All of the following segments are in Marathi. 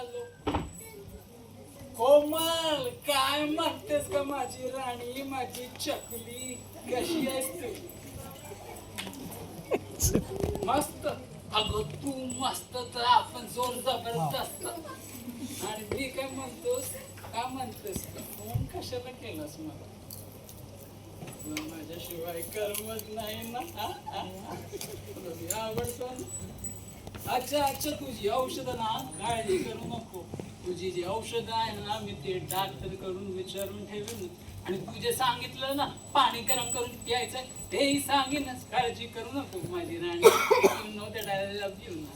आलो. कोमल, काय म्हणतेस का माझी राणी, माझी चकली, कशी आहेस तू? मस्त. अगं तू मस्त तर आपण जोर जबरदस्त. आणि मी काय म्हणतोस, काय म्हणतेस का फोन कशाला केलास मला? तुला माझ्याशिवाय करमत नाही ना? तुला मी आवडतो ना? अच्छा अच्छा, तुझी औषधं ना काळजी करू नको. तुझी जी औषधं आहे ना, मी ते डॉक्टर करून विचारून ठेवीन. आणि तू जे सांगितलं ना पाणी गरम करून प्यायचं, तेही सांगेनच. काळजी करू नको माझी राणी. You know that I love you ना.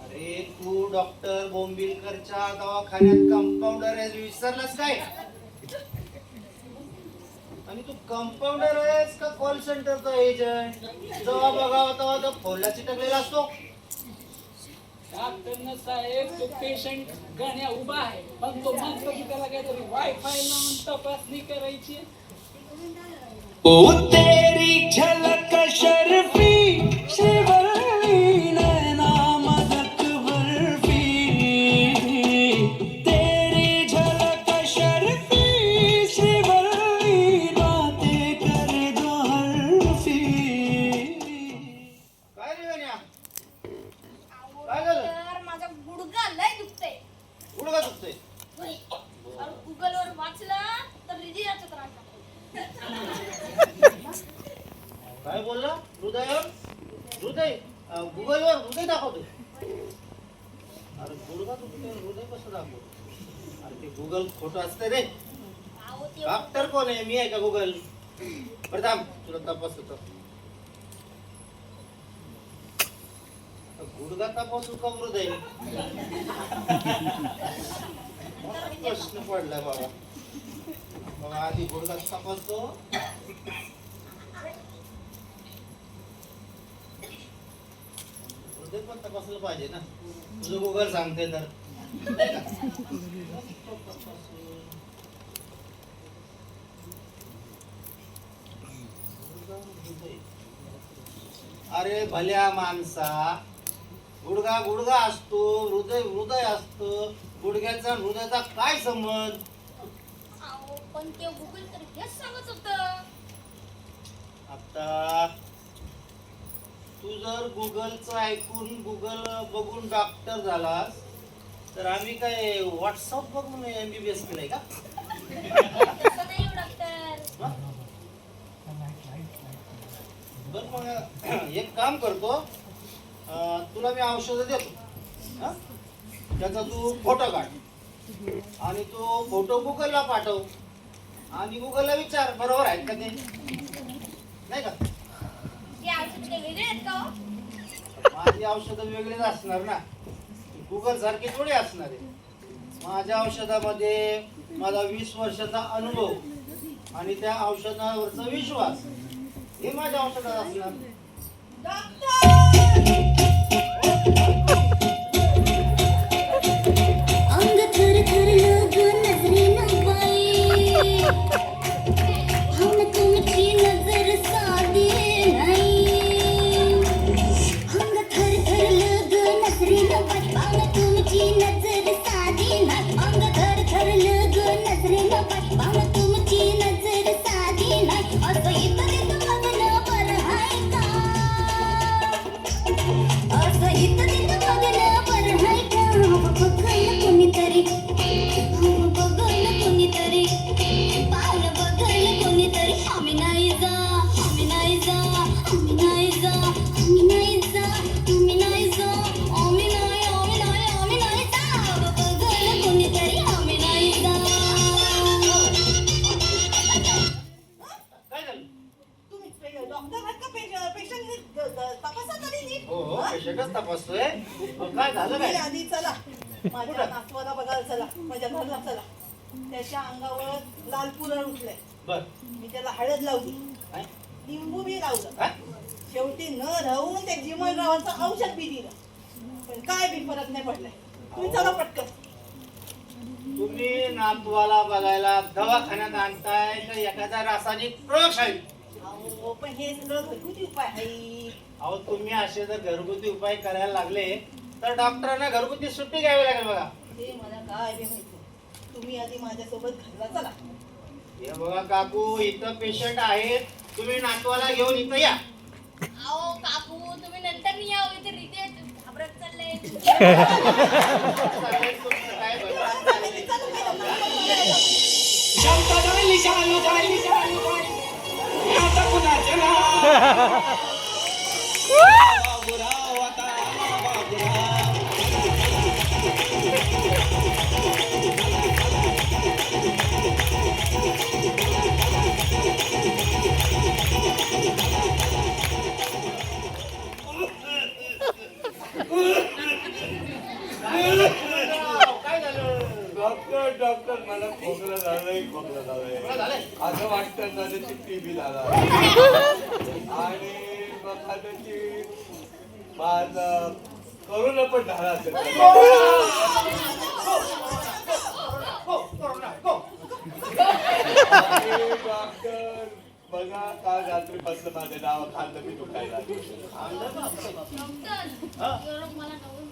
अरे तू डॉक्टर बोंबिलकरच्या दवाखान्यात कंपाऊंडर आहेस, विसरलास काय? आणि तू कंपाऊंडर आहेस का कॉल सेंटरचा एजंट? जेव्हा बघावा तेव्हा तो फोनला चिटकलेला असतो. डॉक्टर साहेब, तो पेशंट गाण्या उभा आहे, पण तो म्हणतो की त्याला काहीतरी वायफाय लावून तपासणी करायची. ओ तेरी झलक शर्फी शिवली नैना मदक बर्फी, तेरी झलक शर्फी शिवली बातें कर दो हरफी. काय रे गण्या? काय झालं? माझा गुडघा लय दुखतोय. गुडघा दुखतोय? गुगल वर वाचलं तर हृदयाचा त्रास आहे. काय बोलला? हृदयावर हृदय गुगलवर हृदय दाखवतोय. अरे गुडघा दुखतोय, हृदय कसं दाखवतो? अरे ते गुगल खोटं असतं रे. अहो ते डॉक्टर कोण आहे? मी आहे का गुगल? बरं थांब, तुला तपास होतो. गुडघा तपासू का हृदय? प्रश्न पडलाय बाबा. मग आधी गुडघा तपासतो. हृदय पण तपासलं पाहिजे ना. तुझं गुगल सांगते तर. अरे भल्या माणसा, गुडघा गुडघा असतो, हृदय हृदय असतं. गुडघ्याचा आणि हृदयाचा काय संबंध? अहो पण ते गुगल तर हेच सांगत होतं. आता तू जर गुगलचं ऐकून गुगल बघून डॉक्टर झालास, तर आम्ही काय व्हॉट्सअप बघून MBBS केलंय का? तसं नाही हो डॉक्टर. बरं मग एक काम करतो, तुला मी औषधं देतो. त्याचा तू फोटो काढ आणि तो फोटो गुगलला पाठव आणि गुगलला विचार बरोबर आहेत का ते, नाही का? ते औषध काही वेगळे आहेत का हो? माझी औषधं वेगळीच असणार ना, गुगल सारखी थोडी असणार आहे. माझ्या औषधामध्ये माझा 20 वर्षाचा अनुभव आणि त्या औषधावरचा विश्वास हे माझ्या औषधात असणार. अंग थर थर लगन नजरें बाई, हम तुमची नजर साधी नाही. अंग थर थर लगन नजरें बाई, हम तुमची नजर साधी नाही. अंग थर थर लगन नजरें बाई, हम तुमची नजर साधी नाही. असं इथं तिथं बघणं बरं आहे का? असं इथं तिथं बघणं बरं आहे का? बघलं कोणीतरी, बघलं कोणीतरी, पाहिलं बघलं कोणीतरी. आम्ही नाही जा, आम्ही नाही जा, आम्ही नाही जा, आम्ही नाही जा, आम्ही नाही जा, आम्ही नाही, आम्ही नाही, आम्ही नाही जा. बघलं कोणीतरी, आम्ही नाही जा. काय झालं? तुम्ही डॉक्टर आहात का? पेशंट तपासा तरी नीट. हो हो, पेशंटच तपासतोय. मग काय झालं तुम्ही काय? आधी चला माझ्या नातवाला बघायला, चला माझ्या घरला चला. त्याच्या अंगावर लाल पुरळ उठलंय. बर मी त्याला हळद लावली, काय? लिंबू बी लावलं. काय? शेवटी न राहून ते जीवनरावांचं औषध बी दिलं, पण काय बी फरक नाही पडलाय. तुम्ही चला पटकन. तुम्ही नातवाला बघायला दवाखान्यात आणताय का एखाद्या रासायनिक प्रयोगशाळेत? अहो पण हे सगळं घरगुती उपाय आहे. अहो तुम्ही असे जर घरगुती उपाय करायला लागले तर डॉक्टरांना घरगुती सुट्टी घ्यावी लागेल बघा. ते मला काय बी माहिती. तुम्ही आधी माझ्यासोबत घरला चला. हे बघा काकू, इथं पेशंट आहेत, तुम्ही नातवाला घेऊन इथं या. अहो काकू तुम्ही नंतर मी यावं इथे रिते घाबरत चालले. चालेल, तुमचं काय बघा. शांता झाली शालू झाली शालू झाली आता कुणाचं नाव बाबूराव आता बाबूराव काय झालं? डॉक्टर डॉक्टर मला खोकला झालंय खोकला झालंय काय झालंय? असं वाटतं ना त्याची टीबी झाला आणि मग त्याची माझं करोना पण झाला असेल हो, कोरोना, हो. आणि डॉक्टर बघा काल रात्रीपासून माझं नाव खाल्लं मी दुखायला डॉक्टर मला नवीन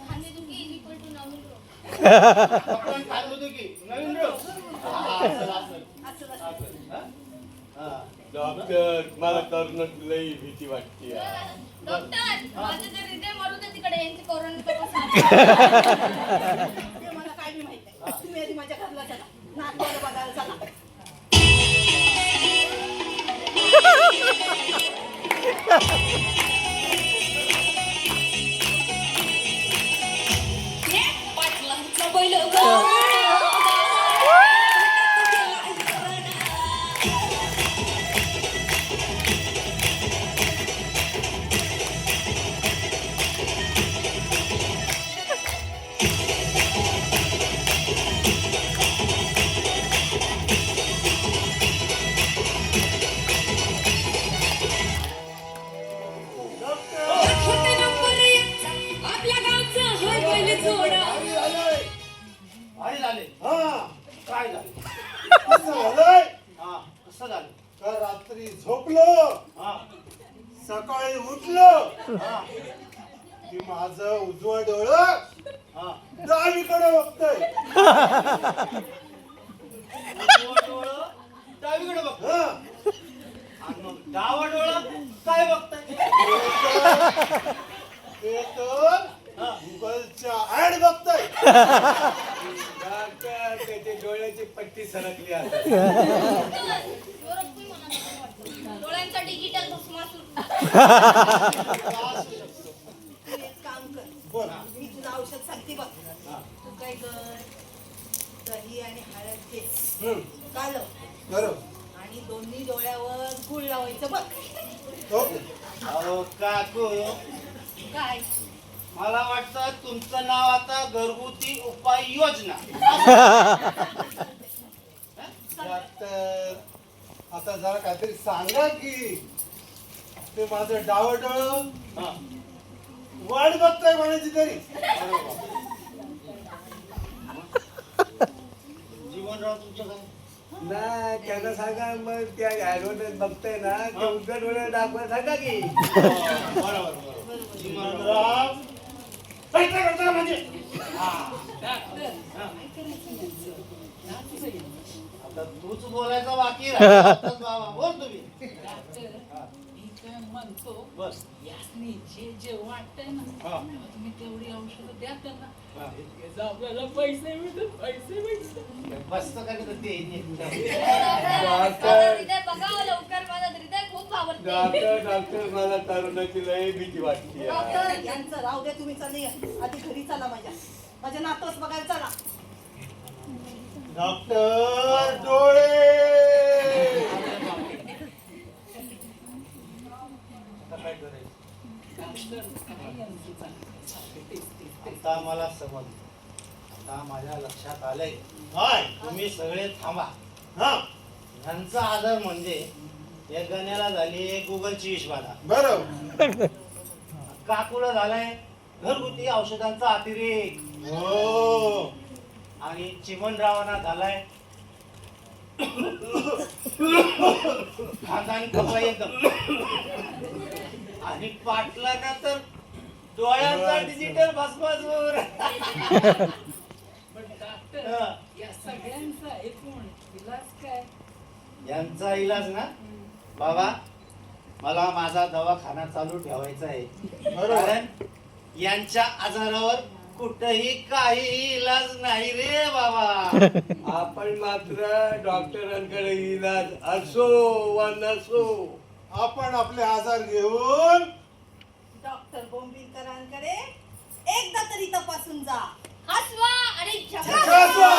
खांदेदुखी इक्वल टू नवीन रोग. आपण खात होतो की नवीन रोग. डॉक्टर मला करोनात लई भीती वाटते डॉक्टर माझं ते हृदय मारू दे तिकडे यांची कोरोना तपास. ते मला काय बी माहित नाही. तुम्ही आधी माझ्या घरला चला. नातवाला बघायला चला. पाटलांचा बैल आपल्या गावचा हाय बैल जोडा काय झाले? काय झाले? असं झालंय हा, कसं झालं? का रात्री झोपलो हा, सकाळी उठलो हा, की माझं उजवं डोळं हा. डावीकडे बघतंय. उजवं डोळं डावीकडे बघ. हा. आणि मग डावा डोळा काय बघताय? ते तर हा. गुगलच्या ऍड बघतोय. डॉक्टर त्याची डोळ्याची पट्टी सरकली आता डोळ्यांचा डिजिटल भस्मासूर. तू एक काम कर. बोल. मी तुला औषध सांगते बघ. तू काय कर, दही आणि हळद घे. हम्म. कालव बरोबर. आणि दोन्ही डोळ्यावर गुळ लावायचं बघ. ओके. अहो काकू, काय मला वाटतं तुमचं नाव आता घरगुती उपाय योजना. डॉक्टर आता जरा काहीतरी सांगा की ते माझं डावं डोळं हा. वाट बघतोय म्हणायची तरी. जीवनराव तुमच्या काय? नाही त्यांना सांगा मग त्या ऍडव्हर्टाईज बघताय ना ते उद्या डोळ्याला दाखवायला सांगा की बरोबर बरोबर. जीवनराव. राव, काय करता म्हणजे डॉक्टर हा. काय करायचं यांचं? नातूच आहे. आता तूच बोलायचं बाकी राहिलं. आताच बाबा बोल तुम्ही. डॉक्टर मी काय म्हणतो बस. यासनी जे जे वाटतंय ना हा. तुम्ही तेवढी औषधं द्या त्यांना. हा. याचं आपल्याला पैसे मिळतात पैसे बसतं का नाही तर ते माझं हृदय बघा लवकर माझं हृदय खूप घाबरते. डॉक्टर डॉक्टर मला करोनाची लई भीती वाटते डॉक्टर यांचं राहू द्या. तुम्ही चालले या. आधी घरी चला माझ्या नातवस बघायला चला. डॉक्टर डोळे. आता काय करायचं? डॉक्टर काय यांचं चाललंय? तेच. आता मला समज. आता माझ्या लक्षात आलंय. हाय. तुम्ही सगळे थांबा. हा. ह्यांचा आदर म्हणजे या गण्याला झाली गुगलची विश्वाला, बरोबर. काकूला झालाय घरगुती औषधांचा अतिरेक हो. आणि चिमणरावांना झालाय खानदानी खपा एकदम. आणि पाटलांना तर डोळ्यांचा डिजिटल भस्मासूर. पण डॉक्टर हा. या सगळ्यांचा एकूण इलाज काय? यांचा इलाज ना बाबा, मला माझा दवाखाना चालू ठेवायचा आहे. कारण यांच्या आजारावर कुठही काही इलाज नाही रे बाबा. आपण मात्र डॉक्टरांकडे इलाज असो वा नसो, आपण आपले आजार घेऊन डॉक्टर बोंबिलकरांकडे एकदा तरी तपासून जा. हसवा आणि जगासवा.